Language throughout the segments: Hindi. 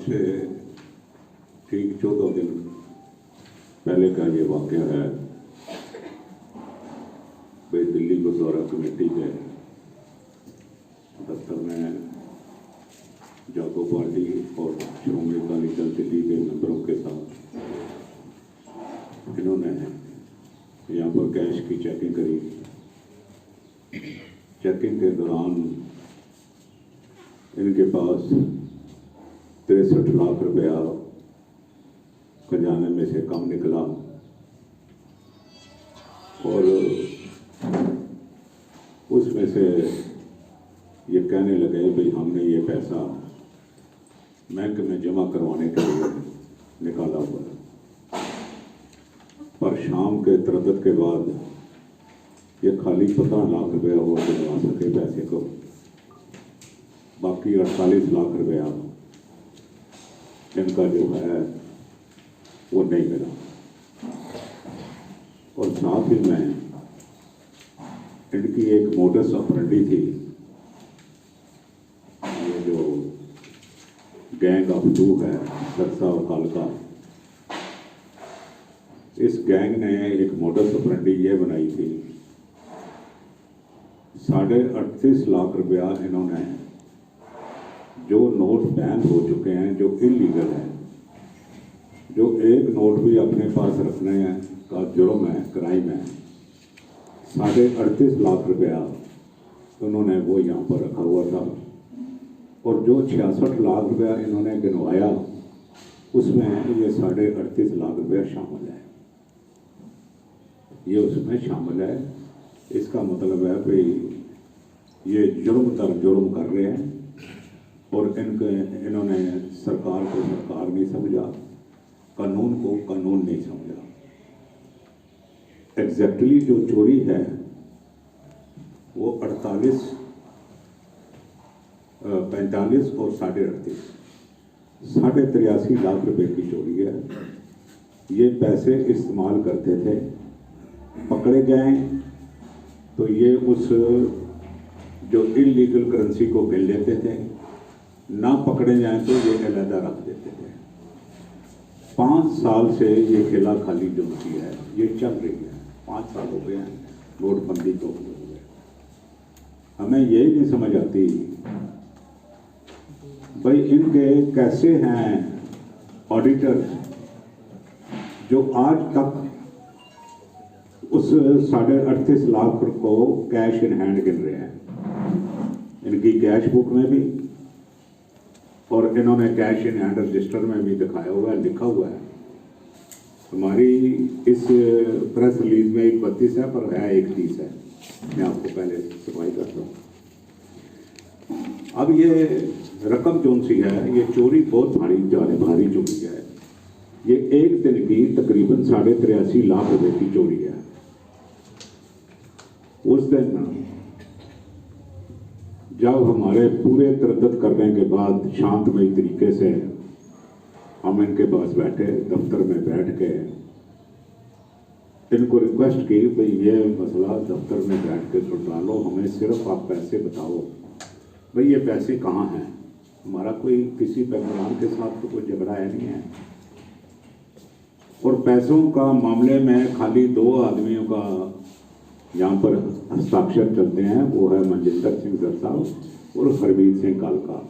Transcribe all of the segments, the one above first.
से ठीक 14 दिन पहले का ये वाक़या है। भाई दिल्ली गुरुद्वारा कमेटी के दफ्तर में जागो पार्टी और श्रोमणी अकाली दल दिल्ली के मेंबरों के साथ इन्होंने यहाँ पर कैश की चेकिंग करी। चेकिंग के दौरान इनके पास 63 लाख रुपया खजाने में से कम निकला और उसमें से ये कहने लगे भाई हमने ये पैसा बैंक में जमा करवाने के लिए निकाला हुआ है। पर शाम के तरदद के बाद ये खाली 15 लाख रुपया और दिलवा सके पैसे को, बाकी 48 लाख रुपया इनका जो है वो नहीं मिला। और साथ ही में इनकी एक मोडस ऑपरेंडी थी, ये जो गैंग ऑफ टू है सरसा और कालका, इस गैंग ने एक मोडस ऑपरेंडी ये बनाई थी। 38.5 लाख रुपया इन्होंने जो नोट बैन हो चुके हैं, जो इलीगल है, जो एक नोट भी अपने पास रखने का जुर्म है, क्राइम है, 38.5 लाख रुपया उन्होंने वो यहाँ पर रखा हुआ था। और जो 66 लाख रुपया इन्होंने गिनवाया उसमें ये 38.5 लाख रुपया शामिल है, ये उसमें शामिल है। इसका मतलब है भाई ये जुर्म तर जुर्म कर रहे हैं और इन्होंने सरकार को सरकार नहीं समझा, कानून को कानून नहीं समझा। एग्जैक्टली जो चोरी है वो 45 और 38.5 लाख रुपए की चोरी है। ये पैसे इस्तेमाल करते थे, पकड़े गए तो ये उस जो इलीगल करेंसी को गिन लेते थे, ना पकड़े जाएं तो ये अलहदा रख देते थे। 5 साल से ये खेला खाली जो की है ये चल रही है। 5 साल हो गए हैं नोटबंदी को हुए। हमें यही नहीं समझ आती भाई इनके कैसे हैं ऑडिटर जो आज तक उस 38.5 लाख को कैश इन हैंड गिन रहे हैं। इनकी कैश बुक में भी और इन्होंने कैश इन हैंड रजिस्टर में भी दिखाया हुआ है, लिखा हुआ है। हमारी इस प्रेस रिलीज में 31 है पर है 31 है। मैं आपको पहले सफाई करता हूँ। अब ये रकम जोन सी है, ये चोरी बहुत भारी चोरी है। ये एक दिन की तकरीबन 83.5 लाख रुपए की चोरी है। उस दिन जब हमारे पूरे तरद्दुद करने के बाद शांतमय तरीके से हम इनके पास बैठे, दफ्तर में बैठ के इनको रिक्वेस्ट की भाई ये मसला दफ्तर में बैठ के सुलझा लो, हमें सिर्फ आप पैसे बताओ भाई ये पैसे कहाँ हैं। हमारा कोई किसी पैगाम के साथ तो कोई झगड़ा है नहीं है। और पैसों का मामले में खाली 2 आदमियों का यहाँ पर हस्ताक्षर चलते हैं, वो है मनजिंदर सिंह सरसा और हरमीत सिंह कालका।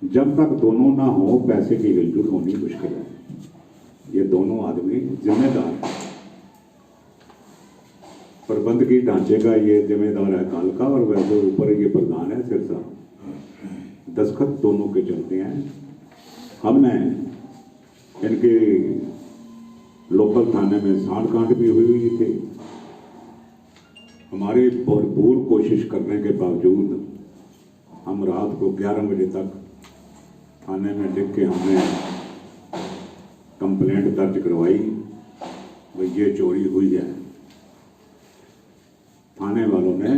जब तक दोनों ना हो पैसे की हिलजुल होनी मुश्किल है। ये दोनों आदमी जिम्मेदार हैं। प्रबंधकी ढांचे का ये जिम्मेदार है कालका और वैसे ऊपर ये प्रधान है सिरसा। दस्तखत दोनों के चलते हैं। हमने इनके लोकल थाने में सांडकांड भी हुई थी। हमारी भरपूर कोशिश करने के बावजूद हम रात को 11 बजे तक थाने में लिख के हमने कंप्लेंट दर्ज करवाई भाई ये चोरी हुई है। थाने वालों ने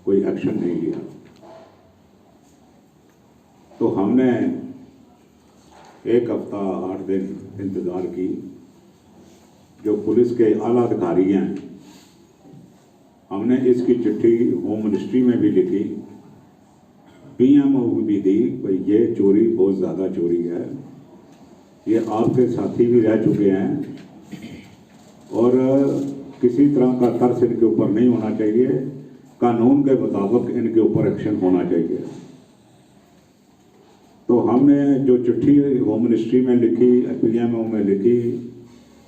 कोई एक्शन नहीं लिया। तो हमने 1 हफ्ता 8 दिन इंतज़ार की। जो पुलिस के आला अधिकारी हैं, हमने इसकी चिट्ठी होम मिनिस्ट्री में भी लिखी पीएमओ भी दी भाई ये चोरी बहुत ज़्यादा चोरी है, ये आपके साथी भी रह चुके हैं और किसी तरह का तर्स इनके ऊपर नहीं होना चाहिए, कानून के मुताबिक इनके ऊपर एक्शन होना चाहिए। तो हमने जो चिट्ठी होम मिनिस्ट्री में लिखी, पीएमओ में लिखी,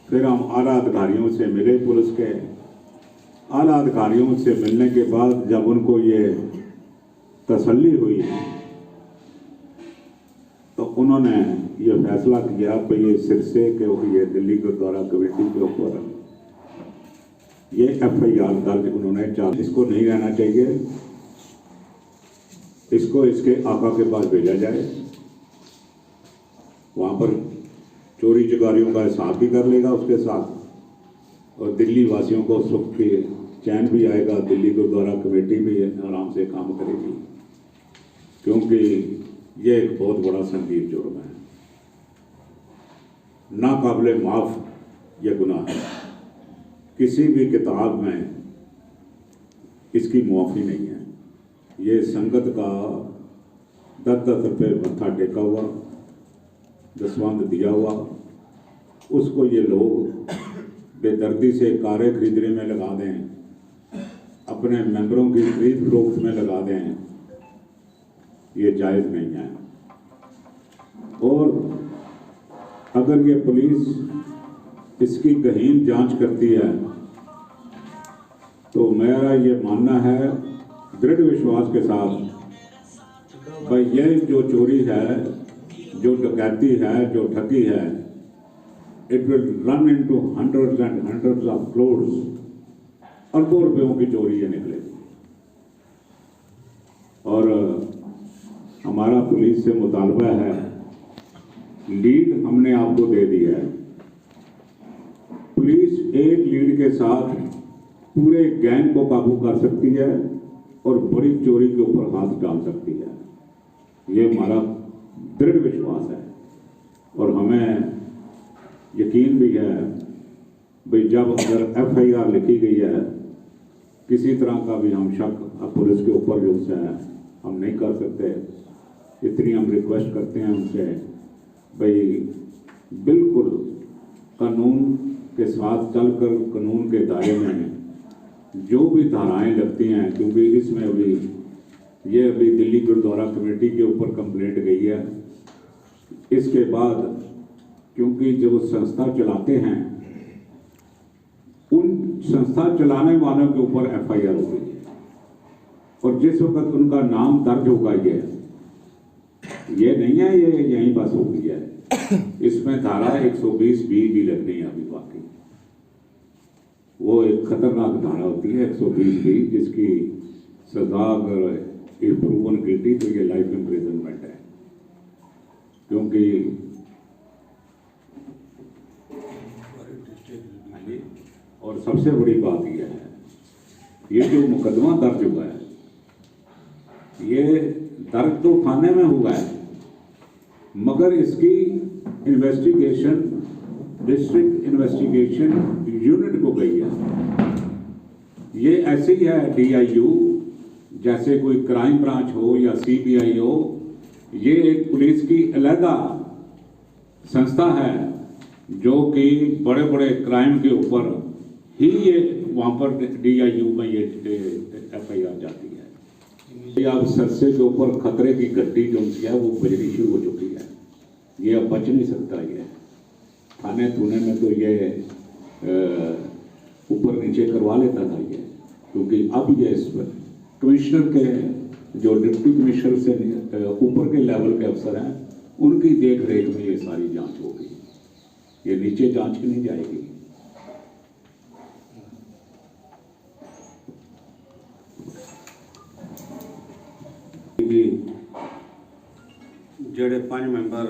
फिर हम आला अधिकारियों से मिले, पुलिस के आला अधिकारियों से मिलने के बाद जब उनको ये तसल्ली हुई तो उन्होंने ये फैसला किया कि ये सिरसे के ये दिल्ली गुरुद्वारा कमेटी के ऊपर ये FIR दर्ज उन्होंने चाल, इसको नहीं रहना चाहिए, इसको इसके आका के पास भेजा जाए, वहाँ पर चोरी चकारियों का हिसाब भी कर लेगा उसके साथ और दिल्ली वासियों को सुख के चैन भी आएगा, दिल्ली गुरुद्वारा कमेटी भी आराम से काम करेगी, क्योंकि ये एक बहुत बड़ा संगीन जुर्म है, नाकाबिले माफ ये गुनाह है, किसी भी किताब में इसकी मुआफ़ी नहीं है। ये संगत का 10-10 रुपये मत्था टेका हुआ, दसवंध दिया हुआ, उसको ये लोग बेदर्दी से कारें खरीदने में लगा दें, अपने मेंबरों की खरीद फरोख्त में लगा दें, ये जायज़ नहीं है। और अगर ये पुलिस इसकी गहीन जांच करती है तो मेरा ये मानना है दृढ़ विश्वास के साथ भाई ये जो चोरी है, जो डकैती है, जो ठगी है, it will run into hundreds and hundreds of crores, अरबों रुपयों की चोरी ये निकलेगी। और हमारा पुलिस से मुतालबा है, लीड हमने आपको दे दी है, पुलिस एक लीड के साथ पूरे गैंग को काबू कर सकती है और बड़ी चोरी के ऊपर हाथ डाल सकती है, ये हमारा दृढ़ विश्वास है। और हमें यकीन भी है भाई जब अगर FIR लिखी गई है, किसी तरह का भी हम शक पुलिस के ऊपर जो है हम नहीं कर सकते, इतनी हम रिक्वेस्ट करते हैं उनसे भाई बिल्कुल कानून के साथ चलकर कानून के दायरे में जो भी धाराएं लगती हैं, क्योंकि इसमें अभी दिल्ली गुरुद्वारा कमेटी के ऊपर कंप्लेंट गई है, इसके बाद क्योंकि जो संस्था चलाते हैं उन संस्था चलाने वालों के ऊपर FIR हो गई है और जिस वक्त उनका नाम दर्ज होगा ये नहीं है ये यहीं बस हो गई है, इसमें धारा 120B भी लगनी है अभी बाकी। वो एक खतरनाक धारा होती है 120B, जिसकी सजा अगर इफ प्रूवन गिल्टी तो ये लाइफ इम्प्रिजनमेंट है। क्योंकि और सबसे बड़ी बात यह है, ये जो मुकदमा दर्ज हुआ है ये दर्ज तो थाने में हुआ है, मगर इसकी इन्वेस्टिगेशन डिस्ट्रिक्ट इन्वेस्टिगेशन यूनिट को गई है। ये ऐसे ही है DIU, जैसे कोई क्राइम ब्रांच हो या CBI हो, ये एक पुलिस की अलहदा संस्था है जो कि बड़े बड़े क्राइम के ऊपर ही ये वहाँ पर DIU में ये FIR जाती है। अब सरसे के ऊपर खतरे की घंटी जो है वो बजनी शुरू हो चुकी है, ये अब बच नहीं सकता। ये थाने थूने में तो ये ऊपर नीचे करवा लेता था ये, क्योंकि अब ये इस पर कमिश्नर के जो डिप्टी कमिश्नर से ऊपर के लेवल के अफसर हैं उनकी देख रेख में ये सारी जांच होगी, ये नीचे जांच की नहीं जाएगी। ਜਿਹੜੇ 5 ਮੈਂਬਰ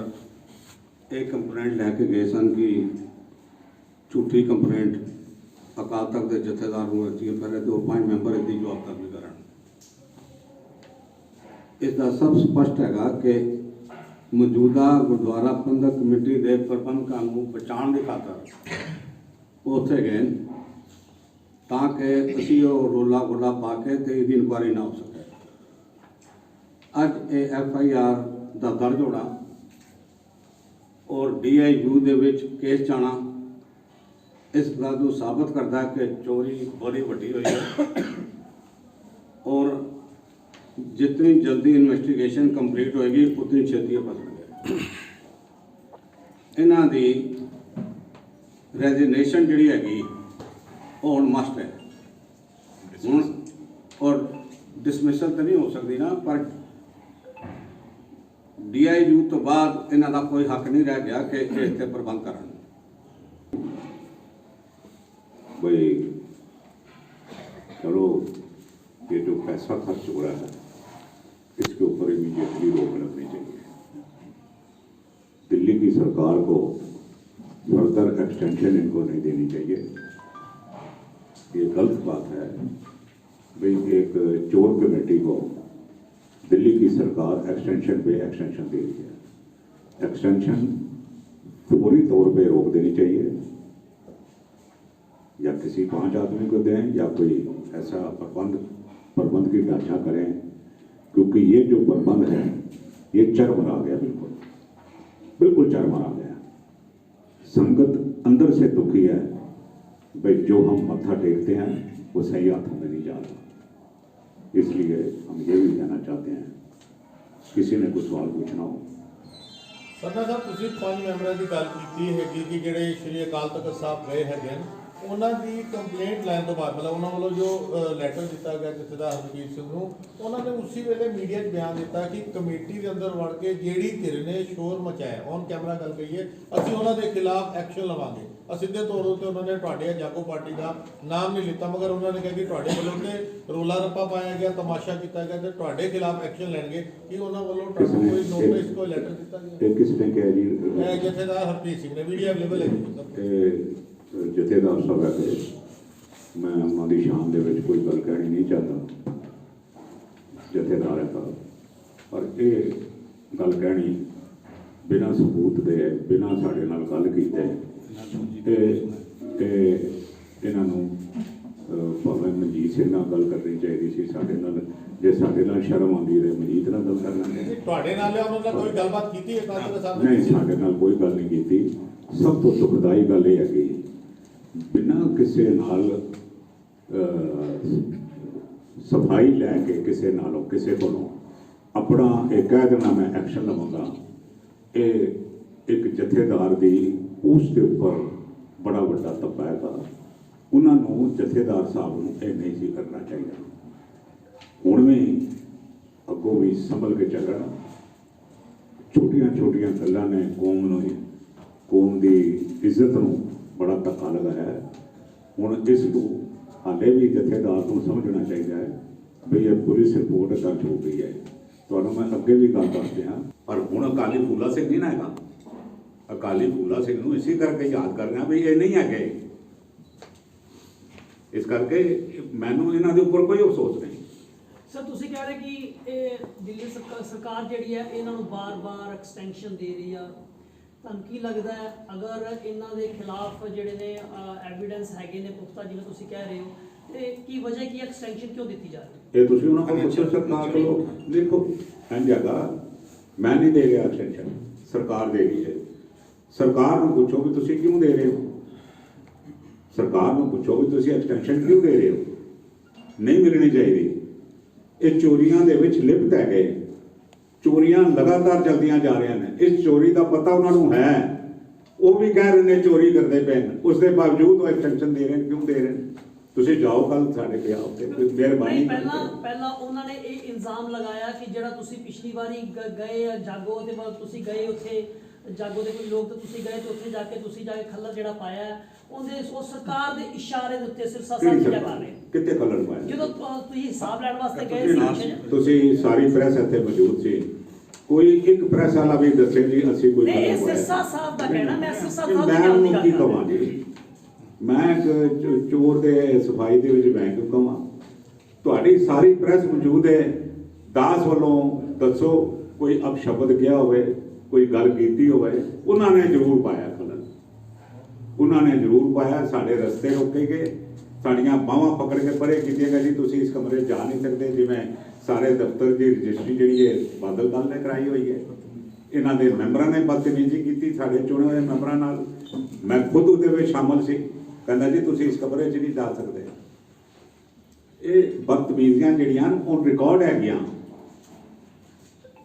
एक कंप्लेंट लैके गए सन कि झूठी कंप्लेंट अकाल तख्त के जथेदार ਨੂੰ ਦਿੱਤੀ ਹੈ, पहले तो 5 ਮੈਂਬਰ इसकी जवाबदारी ਕਰਨ। इसका सब स्पष्ट हैगा कि मौजूदा गुरुद्वारा प्रबंधक कमेटी के प्रबंधकों को बचाने की खातर उत्थे गए ताकि असी रोला गोला पा के इसकी इंक्वायरी ना हो सके। ਅੱਜ ਇਹ FIR ਦਾ ਦਰਜ ਹੋਣਾ ਔਰ DIU ਦੇ ਵਿੱਚ ਕੇਸ ਜਾਣਾ ਇਸ ਗੱਲ ਨੂੰ ਸਾਬਤ ਕਰਦਾ ਕਿ ਚੋਰੀ ਬੜੀ ਵੱਡੀ ਹੋਈ ਹੈ ਔਰ ਜਿਤਨੀ ਜਲਦੀ ਇਨਵੈਸਟੀਗੇਸ਼ਨ ਕੰਪਲੀਟ ਹੋਏਗੀ ਉਤਨੀ ਛੇਤੀ ਇਹ ਫਸਣਗੇ। ਇਹਨਾਂ ਦੀ ਰੈਜ਼ਿਗਨੇਸ਼ਨ ਜਿਹੜੀ ਹੈਗੀ ਉਹ ਹੁਣ ਮਸਟ ਹੈ ਹੁਣ, ਔਰ ਡਿਸਮਿਸਲ ਤਾਂ ਨਹੀਂ ਹੋ ਸਕਦੀ ਨਾ, ਪਰ DIU ਤੋਂ ਬਾਅਦ ਇਹਨਾਂ ਦਾ ਕੋਈ ਹੱਕ नहीं रह गया कि ਇਸ ਤੇ ਪ੍ਰਬੰਧ ਕਰਨ। भाई चलो ये जो पैसा खर्च हो रहा है इसके ऊपर इमीडिएटली रोक लगनी चाहिए। दिल्ली की सरकार को फर्दर एक्सटेंशन इनको नहीं देनी चाहिए। ये गलत बात है भाई, एक चोर कमेटी को दिल्ली की सरकार एक्सटेंशन पे एक्सटेंशन दे रही है। एक्सटेंशन फौरी तौर पे रोक देनी चाहिए, या किसी 5 आदमी को दें या कोई ऐसा प्रबंध की व्याख्या करें, क्योंकि ये जो प्रबंध है ये चरमरा गया, बिल्कुल चरमरा गया। संगत अंदर से दुखी है भाई, जो हम मत्था टेकते हैं वो सही हाथों में नहीं जा रहा। इसलिए हम ये भी कहना चाहते हैं, किसी ने कुछ सवाल पूछना हो। ਸਰਨਾ ਸਾਹਿਬ, ਤੁਸੀਂ 5 ਮੈਂਬਰਾਂ ਦੀ ਗੱਲ ਕੀਤੀ ਹੈਗੀ ਕਿ ਜਿਹੜੇ ਸ਼੍ਰੀ ਅਕਾਲ ਤਖਤ ਸਾਹਿਬ ਗਏ ਹੈਗੇ ਨੇ, ਉਹਨਾਂ ਦੀ ਕੰਪਲੇਂਟ ਲੈਣ ਤੋਂ ਬਾਅਦ ਮਤਲਬ ਉਹਨਾਂ ਵੱਲੋਂ ਜੋ ਲੈਟਰ ਦਿੱਤਾ ਗਿਆ ਜਥੇਦਾਰ ਹਰਪੀਰ ਸਿੰਘ ਨੂੰ, ਉਹਨਾਂ ਨੇ ਉਸੇ ਵੇਲੇ ਮੀਡੀਆ 'ਚ ਬਿਆਨ ਦਿੱਤਾ ਕਿ ਕਮੇਟੀ ਦੇ ਅੰਦਰ ਵੜ ਕੇ ਜਿਹੜੀ ਧਿਰ ਨੇ ਸ਼ੋਰ ਮਚਾਇਆ, ਔਨ ਕੈਮਰਾ ਗੱਲ ਕਹੀਏ, ਅਸੀਂ ਉਹਨਾਂ ਦੇ ਖਿਲਾਫ ਐਕਸ਼ਨ ਲਵਾਂਗੇ। ਸਿੱਧੇ ਤੌਰ ਉੱਤੇ ਉਹਨਾਂ ਨੇ ਤੁਹਾਡੇ ਜਾਗੋ ਪਾਰਟੀ ਦਾ ਨਾਮ ਨਹੀਂ ਲਿੱਤਾ, ਮਗਰ ਉਹਨਾਂ ਨੇ ਕਿਹਾ ਕਿ ਤੁਹਾਡੇ ਵੱਲੋਂ ਤੇ ਰੋਲਾ ਰੱਪਾ ਪਾਇਆ ਗਿਆ, ਤਮਾਸ਼ਾ ਕੀਤਾ ਗਿਆ ਤੇ ਤੁਹਾਡੇ ਖਿਲਾਫ ਐਕਸ਼ਨ ਲੈਣਗੇ। ਕਿ ਉਹਨਾਂ ਵੱਲੋਂ ਤੁਹਾਨੂੰ ਕੋਈ ਨੋਟਿਸ, ਕੋਈ ਲੈਟਰ ਦਿੱਤਾ ਗਿਆ? ਇਹ ਕਿਸ ਨੇ ਕਿਹਾ ਜੀ? ਜਥੇਦਾਰ ਹਰਪੀਰ ਸਿੰਘ ਨੇ, ਵੀਡੀਓ ਅਵੇਲੇਬਲ ਹੈ। ਜਥੇਦਾਰ ਸਾਹਿਬ ਹੈ, ਮੈਂ ਉਹਨਾਂ ਦੀ ਸ਼ਾਨ ਦੇ ਵਿੱਚ ਕੋਈ ਗੱਲ ਕਹਿਣੀ ਨਹੀਂ ਚਾਹਤਾ, ਜਥੇਦਾਰ ਹੈ ਤਾਂ, ਪਰ ਇਹ ਗੱਲ ਕਹਿਣੀ ਬਿਨਾਂ ਸਬੂਤ ਦੇ, ਬਿਨਾਂ ਸਾਡੇ ਨਾਲ ਗੱਲ ਕੀਤੇ ਤੇ ਇਹਨਾਂ ਨੂੰ ਭਾਵੇਂ ਮਨਜੀਤ ਸਿੰਘ ਨਾਲ ਗੱਲ ਕਰਨੀ ਚਾਹੀਦੀ ਸੀ ਸਾਡੇ ਨਾਲ। ਜੇ ਸਾਡੇ ਨਾਲ ਸ਼ਰਮ ਆਉਂਦੀ ਹੈ ਮਨਜੀਤ ਨਾਲ ਗੱਲ ਕਰ ਲੈਂਦੇ। ਤੁਹਾਡੇ ਨਾਲ ਉਹਨਾਂ ਨਾਲ ਕੋਈ ਗੱਲਬਾਤ ਕੀਤੀ ਹੈ? ਨਹੀਂ, ਸਾਡੇ ਨਾਲ ਕੋਈ ਗੱਲ ਨਹੀਂ ਕੀਤੀ। ਸਭ ਤੋਂ ਦੁਖਦਾਈ ਗੱਲ ਇਹ ਹੈਗੀ, ਬਿਨਾਂ ਕਿਸੇ ਨਾਲ ਸਫਾਈ ਲੈ ਕੇ ਕਿਸੇ ਨਾਲੋਂ ਕਿਸੇ ਕੋਲੋਂ ਆਪਣਾ ਇਹ ਕਹਿ ਦੇਣਾ ਮੈਂ ਐਕਸ਼ਨ ਲਵਾਂਗਾ, ਇਹ ਇੱਕ ਜਥੇਦਾਰ ਦੀ ਉਸ ਦੇ ਉੱਪਰ ਬੜਾ ਵੱਡਾ ਧੱਬਾ ਹੈਗਾ। ਉਹਨਾਂ ਨੂੰ ਜਥੇਦਾਰ ਸਾਹਿਬ ਨੂੰ ਇਹ ਨਹੀਂ ਸੀ ਕਰਨਾ ਚਾਹੀਦਾ। ਹੁਣ ਵੀ ਅੱਗੋਂ ਵੀ ਸੰਭਲ ਕੇ ਚੱਲਣਾ। ਛੋਟੀਆਂ ਛੋਟੀਆਂ ਗੱਲਾਂ ਨੇ ਕੌਮ ਦੀ ਇੱਜ਼ਤ ਨੂੰ ਬੜਾ ਧੱਕਾ ਲਗਾਇਆ ਹੈ। ਹੁਣ ਇਸ ਨੂੰ ਹਾਲੇ ਵੀ ਜਥੇਦਾਰ ਨੂੰ ਸਮਝਣਾ ਚਾਹੀਦਾ ਹੈ ਵੀ ਇਹ ਪੁਲਿਸ ਰਿਪੋਰਟ ਦਰਜ ਹੋ ਗਈ ਹੈ। ਤੁਹਾਨੂੰ ਮੈਂ ਅੱਗੇ ਵੀ ਗੱਲ ਦੱਸਦੇ ਹਾਂ, ਪਰ ਹੁਣ ਅਕਾਲੀ ਫੂਲਾ ਸਿੰਘ ਨਹੀਂ ਨਾ ਹੈਗਾ। ਅਕਾਲੀ ਫੂਲਾ ਸਿੰਘ ਨੂੰ ਇਸੇ ਕਰਕੇ ਯਾਦ ਕਰਨਾ ਵੀ ਇਹ ਨਹੀਂ ਹੈਗੇ। ਇਸ ਕਰਕੇ ਮੈਨੂੰ ਇਹਨਾਂ ਦੇ ਉੱਪਰ ਕੋਈ ਅਫਸੋਸ ਨਹੀਂ। ਸਰ, ਤੁਸੀਂ ਕਹਿ ਰਹੇ ਕਿ ਇਹ ਦਿੱਲੀ ਸਰਕਾਰ ਜਿਹੜੀ ਹੈ ਇਹਨਾਂ ਨੂੰ ਬਾਰ-ਬਾਰ ਐਕਸਟੈਂਸ਼ਨ ਦੇ ਰਹੀ ਆ, ਤੁਹਾਨੂੰ ਕੀ ਲੱਗਦਾ ਹੈ ਅਗਰ ਇਹਨਾਂ ਦੇ ਖਿਲਾਫ ਜਿਹੜੇ ਨੇ ਐਵੀਡੈਂਸ ਹੈਗੇ ਨੇ ਪੁਖਤਾ, ਜਿਵੇਂ ਤੁਸੀਂ ਕਹਿ ਰਹੇ ਹੋ, ਤੇ ਕੀ ਵਜ੍ਹਾ ਕੀ ਐਕਸਟੈਂਸ਼ਨ ਕਿਉਂ ਦਿੱਤੀ ਜਾ ਰਹੀ ਹੈ? ਇਹ ਤੁਸੀਂ ਉਹਨਾਂ ਕੋਲ ਪੁੱਛੋ। ਸਰਕਾਰ ਕੋਲੋਂ ਦੇਖੋ, ਐਂ ਜਗ੍ਹਾ ਮੈਂ ਨਹੀਂ ਦੇ ਰਿਹਾ ਐਕਸਟੈਂਸ਼ਨ, ਸਰਕਾਰ ਦੇ ਰਹੀ ਹੈ। ਸਰਕਾਰ ਨੂੰ ਪੁੱਛੋ ਵੀ ਤੁਸੀਂ ਕਿਉਂ ਦੇ ਰਹੇ ਹੋ। ਸਰਕਾਰ ਨੂੰ ਪੁੱਛੋ ਵੀ ਤੁਸੀਂ ਐਕਸਟੈਂਸ਼ਨ ਕਿਉਂ ਦੇ ਰਹੇ ਹੋ। ਨਹੀਂ ਮਿਲਣੀ ਚਾਹੀਦੀ। ਇਹ ਚੋਰੀਆਂ ਦੇ ਵਿੱਚ ਲਿਪਤ ਹੈਗੇ, ਚੋਰੀਆਂ ਲਗਾਤਾਰ ਚਲਦੀਆਂ ਜਾ ਰਹੀਆਂ ਨੇ। ਇਸ ਚੋਰੀ ਦਾ ਪਤਾ ਉਹਨਾਂ ਨੂੰ ਹੈ, ਉਹ ਵੀ ਕਹਿ ਰਹੇ ਨੇ ਚੋਰੀ ਕਰਦੇ ਪਏ ਨੇ, ਉਸ ਦੇ ਬਾਵਜੂਦ ਉਹ ਐਕਸਟੈਂਸ਼ਨ ਦੇ ਰਹੇ ਨੇ। ਕਿਉਂ ਦੇ ਰਹੇ ਨੇ? ਤੁਸੀਂ ਜਾਓ ਕੱਲ ਸਾਡੇ ਖਿਆਲ ਤੇ ਮਿਹਰਬਾਨੀ। ਪਹਿਲਾਂ ਉਹਨਾਂ ਨੇ ਇਹ ਇਲਜ਼ਾਮ ਲਗਾਇਆ ਕਿ ਜਿਹੜਾ ਤੁਸੀਂ ਪਿਛਲੀ ਵਾਰੀ ਗਏ ਜਾਗੋ ਦੇ ਬਾਅਦ ਤੁਸੀਂ ਗਏ ਉੱਥੇ ਜਾਗੋ ਦੇ ਕੋਈ ਲੋਕ ਤਾਂ ਤੁਸੀਂ ਗਏ ਤੇ ਉੱਥੇ ਜਾ ਕੇ ਖੱਲਰ ਜਿਹੜਾ ਪਾਇਆ ਉਹਦੇ ਉਹ ਸਰਕਾਰ ਦੇ ਇਸ਼ਾਰੇ ਦੇ ਉੱਤੇ ਸਿਰਸਾ ਸਾਹਿਬ ਕੀ ਕਰ ਰਹੇ ਕਿੱਥੇ ਖੱਲਰ ਪਾਇਆ? ਜਦੋਂ ਤੁਸੀਂ ਹਿਸਾਬ ਲੈਣ ਵਾਸਤੇ ਗਏ ਸੀ, ਤੁਸੀਂ ਸਾਰੀ ਪ੍ਰੈਸ ਇੱਥੇ ਮੌਜੂਦ ਸੀ, ਕੋਈ ਇੱਕ ਪ੍ਰੈਸ ਵਾਲਾ ਵੀ ਦੱਸੇ ਜੀ ਅਸੀਂ ਕੋਈ ਨਹੀਂ। ਇਹ ਸਿਰਸਾ ਸਾਹਿਬ ਦਾ ਕਹਿਣਾ, ਮੈਂ ਸਿਰਸਾ ਸਾਹਿਬ ਦੀ ਗੱਲ ਨਹੀਂ ਕੀ ਕਹਾਂ ਜੀ। ਮੈਂ ਚੋਰ ਦੇ ਸਫਾਈ ਦੇ ਵਿੱਚ ਮੈਂ ਕਿਉਂ ਕਹਾਂ? ਤੁਹਾਡੀ ਸਾਰੀ ਪ੍ਰੈਸ ਮੌਜੂਦ ਹੈ। ਦਾਸ ਵੱਲੋਂ ਦੱਸੋ ਕੋਈ ਅਪਸ਼ਬਦ ਕਿਹਾ ਹੋਵੇ, ਕੋਈ ਗੱਲ ਕੀਤੀ ਹੋਵੇ। ਉਹਨਾਂ ਨੇ ਜ਼ਰੂਰ ਪਾਇਆ ਖਲਲ, ਉਹਨਾਂ ਨੇ ਜ਼ਰੂਰ ਪਾਇਆ। ਸਾਡੇ ਰਸਤੇ ਰੋਕੇ ਗਏ, ਸਾਡੀਆਂ ਬਾਹਾਂ ਪਕੜ ਕੇ ਪਰੇ ਕੀਤੀਆਂ ਜੀ ਤੁਸੀਂ ਇਸ ਕਮਰੇ 'ਚ ਜਾ ਨਹੀਂ ਸਕਦੇ, ਜਿਵੇਂ ਸਾਰੇ ਦਫ਼ਤਰ ਦੀ ਰਜਿਸਟਰੀ ਜਿਹੜੀ ਹੈ ਬਾਦਲ ਦਲ ਨੇ ਕਰਾਈ ਹੋਈ ਹੈ। ਇਹਨਾਂ ਦੇ ਮੈਂਬਰਾਂ ਨੇ ਬਦਤਮੀਜ਼ੀ ਕੀਤੀ ਸਾਡੇ ਚੁਣੇ ਹੋਏ ਮੈਂਬਰਾਂ ਨਾਲ। ਮੈਂ ਖੁਦ ਉਹਦੇ ਵਿੱਚ ਸ਼ਾਮਲ ਸੀ। ਕਹਿੰਦਾ ਜੀ ਤੁਸੀਂ ਇਸ ਕਮਰੇ 'ਚ ਨਹੀਂ ਜਾ ਸਕਦੇ। ਇਹ ਬਦਤਮੀਜ਼ੀਆਂ ਜਿਹੜੀਆਂ ਉਹ ਰਿਕਾਰਡ ਹੈਗੀਆਂ,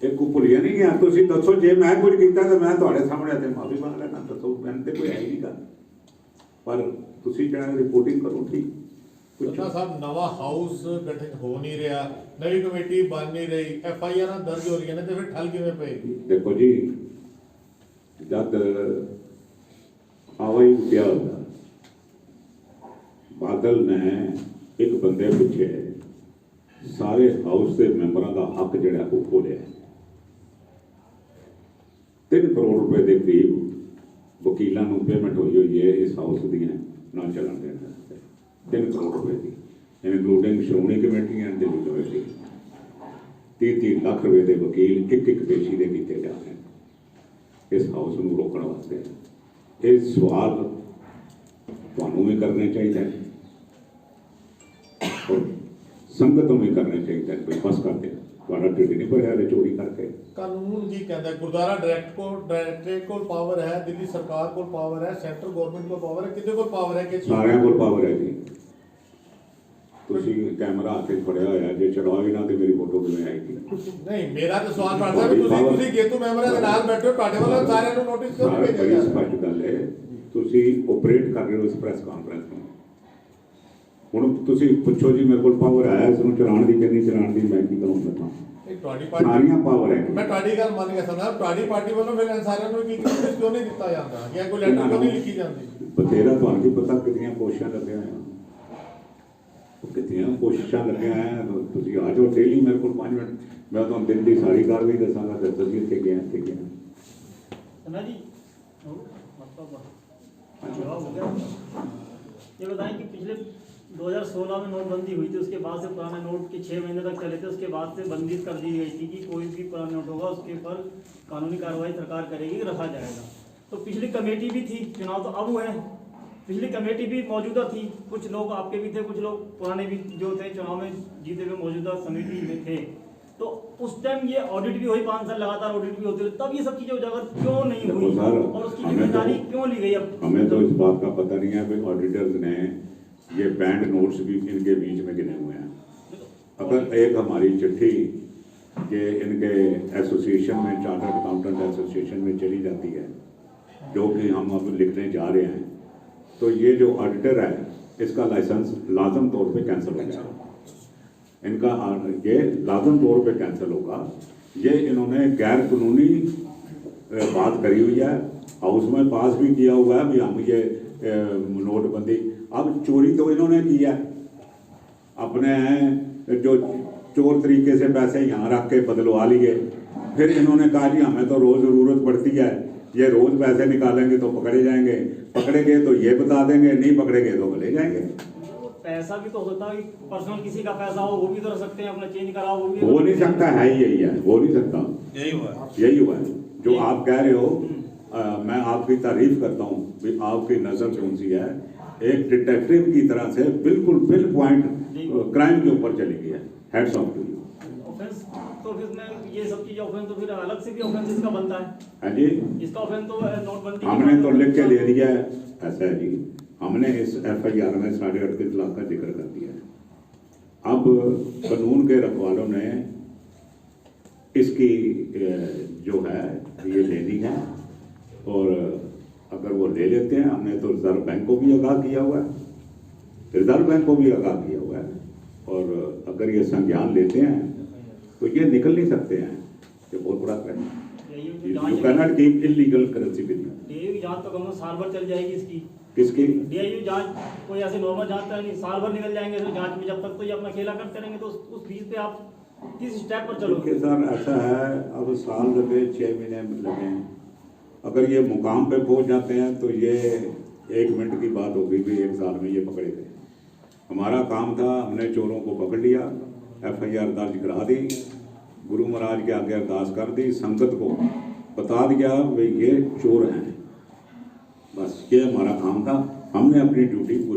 ਇਹ ਕੋ ਭੁੱਲੀਆਂ ਨਹੀਂ ਗਿਆ। ਤੁਸੀਂ ਦੱਸੋ ਜੇ ਮੈਂ ਕੁਝ ਕੀਤਾ ਤਾਂ ਮੈਂ ਤੁਹਾਡੇ ਸਾਹਮਣੇ ਤੇ ਮਾਫੀ ਮੰਗ ਲੈਣਾ, ਦੱਸੋ ਮੈਨੂੰ ਤੇ ਕੋਈ ਹੈ ਹੀ ਨਹੀਂ ਗੱਲ। ਪਰ ਤੁਸੀਂ ਜਿਹੜਾ ਰਿਪੋਰਟਿੰਗ ਕਰੋ ਠੀਕ। ਸੱਨਾ ਸਾਹਿਬ ਨਵਾਂ ਹਾਊਸ ਗਠਿਤ ਹੋ ਨਹੀਂ ਰਿਹਾ, ਨਵੀਂ ਕਮੇਟੀ ਬਣ ਨਹੀਂ ਰਹੀ, FIR ਦਰਜ ਹੋ ਰਹੀਆਂ ਨੇ, ਤੇ ਫਿਰ ਠੱਲ ਕਿਵੇਂ ਪਏਗੀ? ਦੇਖੋ ਜੀ, ਜਦ ਆਵਾਈ ਉੱਠਿਆ ਹੁੰਦਾ ਬਾਦਲ ਨੇ ਇੱਕ ਬੰਦੇ ਪਿੱਛੇ ਸਾਰੇ ਹਾਊਸ ਦੇ ਮੈਂਬਰਾਂ ਦਾ ਹੱਕ ਜਿਹੜਾ ਉਹ ਖੋਲਿਆ। 3 ਕਰੋੜ ਰੁਪਏ ਦੇ ਕਰੀਬ ਵਕੀਲਾਂ ਨੂੰ ਪੇਮੈਂਟ ਹੋਈ ਹੈ ਇਸ ਹਾਊਸ ਦੀਆਂ ਨਾਲ ਚੱਲਣ ਦੇ ਵਾਸਤੇ। 3 ਕਰੋੜ ਰੁਪਏ ਦੀ, including Shiromani committee and Delhi committee. 30 lakh ਰੁਪਏ ਦੇ ਵਕੀਲ ਇੱਕ ਪੇਸ਼ੀ ਦੇ ਕੀਤੇ ਜਾ ਰਹੇ ਇਸ ਹਾਊਸ ਨੂੰ ਰੋਕਣ ਵਾਸਤੇ। ਇਹ ਸਵਾਲ ਤੁਹਾਨੂੰ ਵੀ ਕਰਨੇ ਚਾਹੀਦੇ ਹੈ, ਸੰਗਤ ਨੂੰ ਵੀ ਕਰਨੇ ਚਾਹੀਦੇ ਹੈ। ਕੋਈ ਬਸ ਕਰਦੇ ਤੁਹਾਡਾ ਢਿੱਡ ਨਹੀਂ ਭਰਿਆ ਚੋਰੀ ਕਰਕੇ। ਕਾਨੂੰਨ ਕੀ ਕਹਿੰਦਾ? ਗੁਰਦੁਆਰਾ ਡਾਇਰੈਕਟਰੇਟ ਕੋਲ ਪਾਵਰ ਹੈ, ਦਿੱਲੀ ਸਰਕਾਰ ਕੋਲ ਪਾਵਰ ਹੈ, ਸੈਂਟਰਲ ਗਵਰਨਮੈਂਟ ਕੋਲ ਪਾਵਰ ਹੈ, ਕਿਹਦੇ ਕੋਲ ਪਾਵਰ ਹੈ ਕਿ ਸਾਰਿਆਂ ਕੋਲ ਪਾਵਰ ਹੈ ਜੀ। ਤੁਸੀਂ ਕੈਮਰਾ ਹੱਥ 'ਚ ਫੜਿਆ ਹੋਇਆ, ਜੇ ਚਲਾਓ ਹੀ ਨਾ ਤੇ ਮੇਰੀ ਫੋਟੋ ਕਿਵੇਂ ਆਏਗੀ? ਨਹੀਂ, ਮੇਰਾ ਤਾਂ ਸਵਾਲ ਬਣਦਾ ਵੀ ਤੁਸੀਂ ਗੇਤੂ ਮੈਂਬਰਾਂ ਦੇ ਨਾਲ ਬੈਠੇ ਹੋ, ਤੁਹਾਡੇ ਵੱਲੋਂ ਸਾਰਿਆਂ ਨੂੰ ਨੋਟਿਸ ਕਿਉਂ ਨਹੀਂ ਭੇਜਿਆ? ਬੜੀ ਸਪਸ਼ਟ ਗੱਲ ਹੈ, ਤੁਸੀਂ ਆਪਰੇਟ ਕਰ ਰਹੇ ਹੋ ਇਸ ਪ੍ਰੈਸ ਕਾਨਫਰੰਸ ਨੂੰ। ਹੁਣ ਤੁਸੀਂ ਪੁੱਛੋ ਜੀ ਮੇਰੇ ਕੋਲ ਪਾਵਰ ਆਇਆ ਇਸ ਨੂੰ ਚਲਾਉਣ ਦੀ ਕਿ ਨਹੀਂ ਚਲਾਉਣ ਦੀ, ਮੈਂ ਕੀ ਕਰੂੰਗਾ? ਇਹ ਤੁਹਾਡੀ ਪਾਰਟੀ, ਸਾਰੀਆਂ ਪਾਵਰ ਹੈ। ਮੈਂ ਤੁਹਾਡੀ ਗੱਲ ਮੰਨ ਗਿਆ ਸਰ, ਤੁਹਾਡੀ ਪਾਰਟੀ ਵੱਲੋਂ ਫਿਰ ਸਾਰਿਆਂ ਨੂੰ ਕੀ ਨੋਟਿਸ ਕਿਉਂ ਨਹੀਂ ਦਿੱਤਾ ਜਾਂਦਾ ਜਾਂ ਕੋਈ ਲੈਟਰ ਕਿਉਂ ਨਹੀਂ ਲਿਖੀ ਜਾਂਦੀ? ਬਥੇਰਾ ਤੁਹਾਨੂੰ ਕੀ ਪਤਾ ਕਿੰਨੀਆਂ ਕੋਸ਼ਿਸ਼ਾਂ ਲੱਗੀਆਂ ਹੋਈਆਂ, ਕਿੰਨੀਆਂ ਕੋਸ਼ਿਸ਼ਾਂ ਲੱਗੀਆਂ ਹੋਈਆਂ। ਤੁਸੀਂ ਆ ਜਾਓ ਡੇਲੀ ਮੇਰੇ ਕੋਲ 5 ਮਿੰਟ, ਮੈਂ ਤੁਹਾਨੂੰ ਦਿਨ ਦੀ ਸਾਰੀ ਕਾਰਵਾਈ ਦੱਸਾਂਗਾ। ਤੇ ਤੁਸੀਂ ਇੱਥੇ ਗਏ ਇੱਥੇ ਗਏ सन्ना जी जवाब हो गया। ये बताएं कि पिछले 2016 में नोटबंदी हुई थी, उसके बाद से पुराने नोट के 6 महीने तक चले थे, उसके बाद से बंदी कर दी गई थी कि कोई भी पुराना नोट होगा उसके ऊपर कानूनी कार्रवाई सरकार करेगी, रखा जाएगा। तो पिछली कमेटी भी थी, चुनाव तो अब हुए हैं, पिछली कमेटी भी मौजूदा थी, कुछ लोग आपके भी थे, कुछ लोग पुराने भी जो थे चुनाव में जीते हुए मौजूदा समिति में थे। तो उस टाइम ये ऑडिट भी हुई, 5 साल लगातार ऑडिट भी होते रहे, तब ये सब चीजें उजागर क्यों नहीं हुई और उसकी जिम्मेदारी क्यों ली गई? अब हमें तो इस बात का पता नहीं है कि ऑडिटर्स ने ये बैंड नोट्स भी इनके बीच में गिने हुए हैं। अगर एक हमारी चिट्ठी कि इनके एसोसिएशन में, चार्टर्ड अकाउंटेंट एसोसिएशन में चली जाती है, जो कि हम अब लिखने जा रहे हैं, तो ये जो ऑडिटर है इसका लाइसेंस लाजम तौर पे कैंसिल हो जाएगा। इनका ये लाजम तौर पे कैंसिल होगा। ये इन्होंने गैर कानूनी बात करी हुई है, हाउस में पास भी किया हुआ है भी हम ये नोटबंदी। अब चोरी तो इन्होंने की है, अपने जो चोर तरीके से पैसे यहाँ रख के बदलवा लिए। फिर इन्होंने कहा जी हमें तो रोज़ ज़रूरत पड़ती है, ये रोज़ पैसे निकालेंगे तो पकड़े जाएंगे, पकड़े गए तो ये बता देंगे, नहीं पकड़े गए तो ले जाएंगे। पैसा भी तो होता है, पर्सनल किसी का पैसा हो वो भी तो रख सकते हैं, अपना चेंज कराओ वो भी हो नहीं सकता है, यही है, हो नहीं सकता, यही हुआ है जो आप कह रहे हो। मैं आपकी तारीफ करता हूँ भी आपकी नज़र कौन सी है, एक डिटेक्टिव की तरह से बिल्कुल पिन पॉइंट क्राइम के ऊपर चली गई है। Heads off to you. Offence तो फिर मैं ये सब चीजें ऑफेंस तो फिर अलग से भी ऑफेंस इसका बनता है। हाँ जी, इसका ऑफेंस तो नोटबंदी हमने तो लिख के दे दिया है, ऐसा है जी। हमने इस FIR में 38.5 लाख का जिक्र कर दिया है। अब कानून के रखवालों ने इसकी जो है ये लेनी है, और अगर वो ले लेते हैं, हमने तो रिजर्व बैंक को भी आगाह किया हुआ है, रिजर्व बैंक को भी आगाह किया हुआ है, और अगर ये संज्ञान लेते हैं तो ये निकल नहीं सकते हैं। ये बहुत बड़ा क्राइम है। You can not keep illegal currency with you. DIU जांच तो कम साल भर चल जाएगी इसकी। किसकी? DIU जांच कोई ऐसे नॉर्मल जांच तो नहीं, साल भर निकल जाएंगे तो जांच में, जब तक तो ये अपना खेला करते रहेंगे। तो उस फीस पे आप किस स्टेप पर चलोगे? देखिए सर, ऐसा है, अब साल लगे, 6 महीने लगे, अगर ये मुकाम पे पहुंच जाते हैं तो ये 1 मिनट की बात होगी भी 1 साल में ये पकड़े गए। हमारा काम था, हमने चोरों को पकड़ लिया, FIR दर्ज करा दी, गुरु महाराज के आगे अरदास कर दी, संगत को बता दिया भाई ये चोर हैं, बस ये हमारा काम था। हमने अपनी ड्यूटी पूरी